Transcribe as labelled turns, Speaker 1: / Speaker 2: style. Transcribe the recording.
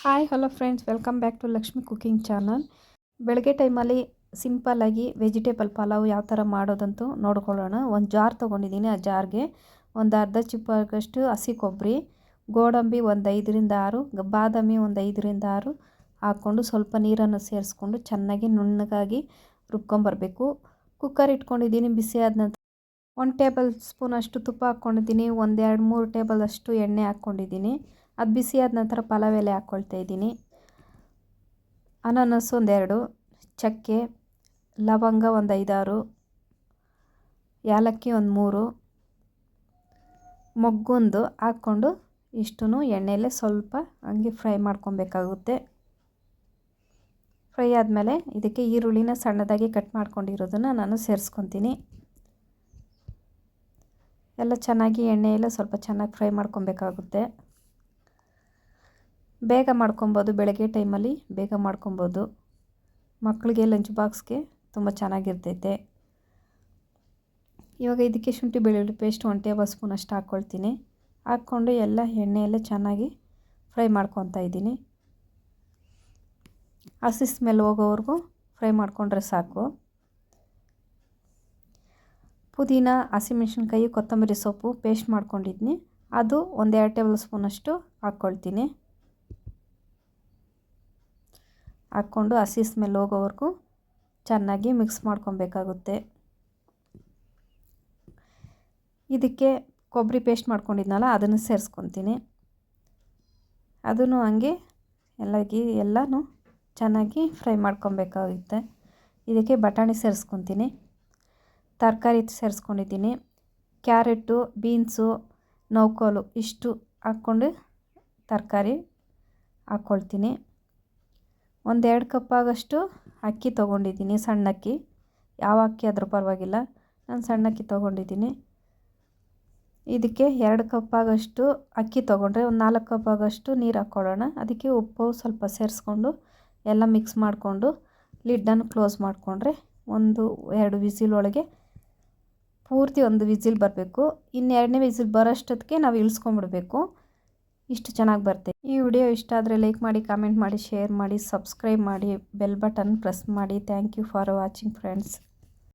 Speaker 1: Hi hello friends, welcome back to Lakshmi cooking channel. ಬೆಳಗ್ಗೆ ಟೈಮಲ್ಲಿ ಸಿಂಪಲ್ಲಾಗಿ ವೆಜಿಟೇಬಲ್ ಪಲಾವ್ ಯಾವ ಥರ ಮಾಡೋದಂತೂ ನೋಡ್ಕೊಳ್ಳೋಣ. ಒಂದು ಜಾರ್ ತೊಗೊಂಡಿದ್ದೀನಿ. ಆ ಜಾರ್ಗೆ ಒಂದು ಅರ್ಧ ಚಿಪ್ಪಾಗಷ್ಟು ಹಸಿ ಕೊಬ್ಬರಿ, ಗೋಡಂಬಿ ಒಂದು 5ರಿಂದ 6, ಬಾದಾಮಿ ಒಂದು 5ರಿಂದ 6 ಹಾಕ್ಕೊಂಡು ಸ್ವಲ್ಪ ನೀರನ್ನು ಸೇರಿಸ್ಕೊಂಡು ಚೆನ್ನಾಗಿ ನುಣ್ಣಗಾಗಿ ರುಬ್ಕೊಂಬರಬೇಕು. ಕುಕ್ಕರ್ ಇಟ್ಕೊಂಡಿದ್ದೀನಿ. ಬಿಸಿ ಆದ ನಂತರ 1 ಟೇಬಲ್ ಸ್ಪೂನ್ ಅಷ್ಟು ತುಪ್ಪ ಹಾಕ್ಕೊಂಡಿದ್ದೀನಿ. 1-2-3 ಟೇಬಲ್ ಅಷ್ಟು ಎಣ್ಣೆ ಹಾಕ್ಕೊಂಡಿದ್ದೀನಿ. ಅದು ಬಿಸಿ ಆದ ನಂತರ ಪಲಾವ್ ಎಲೆ ಹಾಕ್ಕೊಳ್ತಾ ಇದ್ದೀನಿ. ಅನಾನಸ್ ಒಂದೆರಡು, ಚಕ್ಕೆ, ಲವಂಗ ಒಂದು 5-6, ಏಲಕ್ಕಿ ಒಂದು 3, ಮೊಗ್ಗೊಂದು ಹಾಕ್ಕೊಂಡು ಇಷ್ಟೂ ಎಣ್ಣೆಯಲ್ಲೇ ಸ್ವಲ್ಪ ಹಂಗೆ ಫ್ರೈ ಮಾಡ್ಕೊಬೇಕಾಗುತ್ತೆ. ಫ್ರೈ ಆದಮೇಲೆ ಇದಕ್ಕೆ ಈರುಳ್ಳಿನ ಸಣ್ಣದಾಗಿ ಕಟ್ ಮಾಡ್ಕೊಂಡಿರೋದನ್ನು ನಾನು ಸೇರಿಸ್ಕೊತೀನಿ. ಎಲ್ಲ ಚೆನ್ನಾಗಿ ಎಣ್ಣೆಯೆಲ್ಲ ಸ್ವಲ್ಪ ಚೆನ್ನಾಗಿ ಫ್ರೈ ಮಾಡ್ಕೊಬೇಕಾಗುತ್ತೆ. ಬೇಗ ಮಾಡ್ಕೊಬೋದು. ಬೆಳಗ್ಗೆ ಟೈಮಲ್ಲಿ ಬೇಗ ಮಾಡ್ಕೊಬೋದು. ಮಕ್ಕಳಿಗೆ ಲಂಚ್ ಬಾಕ್ಸ್ಗೆ ತುಂಬ ಚೆನ್ನಾಗಿರ್ತೈತೆ. ಇವಾಗ ಇದಕ್ಕೆ ಶುಂಠಿ ಬೆಳ್ಳುಳ್ಳಿ ಪೇಸ್ಟ್ 1 ಟೇಬಲ್ ಸ್ಪೂನ್ ಅಷ್ಟು ಹಾಕ್ಕೊಳ್ತೀನಿ. ಹಾಕ್ಕೊಂಡು ಎಲ್ಲ ಎಣ್ಣೆಯಲ್ಲೇ ಚೆನ್ನಾಗಿ ಫ್ರೈ ಮಾಡ್ಕೊತಾ ಇದ್ದೀನಿ. ಹಸಿ ಸ್ಮೆಲ್ ಹೋಗೋವರೆಗೂ ಫ್ರೈ ಮಾಡಿಕೊಂಡ್ರೆ ಸಾಕು. ಪುದೀನ, ಹಸಿಮೆಣಸಿನ್ಕಾಯಿ, ಕೊತ್ತಂಬರಿ ಸೊಪ್ಪು ಪೇಸ್ಟ್ ಮಾಡ್ಕೊಂಡಿದ್ದೀನಿ. ಅದು 1-2 ಟೇಬಲ್ ಸ್ಪೂನಷ್ಟು ಹಾಕ್ಕೊಳ್ತೀನಿ. ಹಾಕ್ಕೊಂಡು ಹಸಿ ಸ್ಮೆಲ್ ಹೋಗೋವರೆಗೂ ಚೆನ್ನಾಗಿ ಮಿಕ್ಸ್ ಮಾಡ್ಕೊಬೇಕಾಗುತ್ತೆ. ಇದಕ್ಕೆ ಕೊಬ್ಬರಿ ಪೇಸ್ಟ್ ಮಾಡ್ಕೊಂಡಿದ್ನಲ್ಲ ಅದನ್ನು ಸೇರಿಸ್ಕೊತೀನಿ. ಅದನ್ನು ಹಂಗೆ ಎಲ್ಲನೂ ಚೆನ್ನಾಗಿ ಫ್ರೈ ಮಾಡ್ಕೊಬೇಕಾಗುತ್ತೆ. ಇದಕ್ಕೆ ಬಟಾಣಿ ಸೇರಿಸ್ಕೊತೀನಿ. ತರಕಾರಿ ಸೇರಿಸ್ಕೊಂಡಿದ್ದೀನಿ. ಕ್ಯಾರೆಟು, ಬೀನ್ಸು, ನೌಕೋಲು ಇಷ್ಟು ಹಾಕ್ಕೊಂಡು ತರಕಾರಿ ಹಾಕ್ಕೊಳ್ತೀನಿ. 1-2 ಕಪ್ ಆಗಷ್ಟು ಅಕ್ಕಿ ತೊಗೊಂಡಿದ್ದೀನಿ. ಸಣ್ಣ ಅಕ್ಕಿ, ಯಾವ ಅಕ್ಕಿ ಆದರೂ ಪರವಾಗಿಲ್ಲ. ನಾನು ಸಣ್ಣ ಅಕ್ಕಿ ತೊಗೊಂಡಿದ್ದೀನಿ. ಇದಕ್ಕೆ 2 ಕಪ್ ಆಗಷ್ಟು ಅಕ್ಕಿ ತೊಗೊಂಡ್ರೆ 4 ಕಪ್ ಆಗಷ್ಟು ನೀರು ಹಾಕ್ಕೊಳ್ಳೋಣ. ಅದಕ್ಕೆ ಉಪ್ಪು ಸ್ವಲ್ಪ ಸೇರಿಸ್ಕೊಂಡು ಎಲ್ಲ ಮಿಕ್ಸ್ ಮಾಡಿಕೊಂಡು ಲಿಡ್ಡನ್ನು ಕ್ಲೋಸ್ ಮಾಡಿಕೊಂಡ್ರೆ 1-2 ವಿಸಿಲ್ ಒಳಗೆ ಪೂರ್ತಿ 1 ವಿಸಿಲ್ ಬರಬೇಕು. ಇನ್ನು 2ನೇ ವಿಸಿಲ್ ಬರೋಷ್ಟೊತ್ತಿಗೆ ನಾವು ಇಳಿಸ್ಕೊಂಡ್ಬಿಡ್ಬೇಕು. ಇಷ್ಟು ಚೆನ್ನಾಗಿ ಬರ್ತೈತೆ. ಈ ವಿಡಿಯೋ ಇಷ್ಟ ಆದರೆ ಲೈಕ್ ಮಾಡಿ, ಕಾಮೆಂಟ್ ಮಾಡಿ, ಶೇರ್ ಮಾಡಿ, ಸಬ್ಸ್ಕ್ರೈಬ್ ಮಾಡಿ, ಬೆಲ್ ಬಟನ್ ಪ್ರೆಸ್ ಮಾಡಿ. Thank you for watching friends.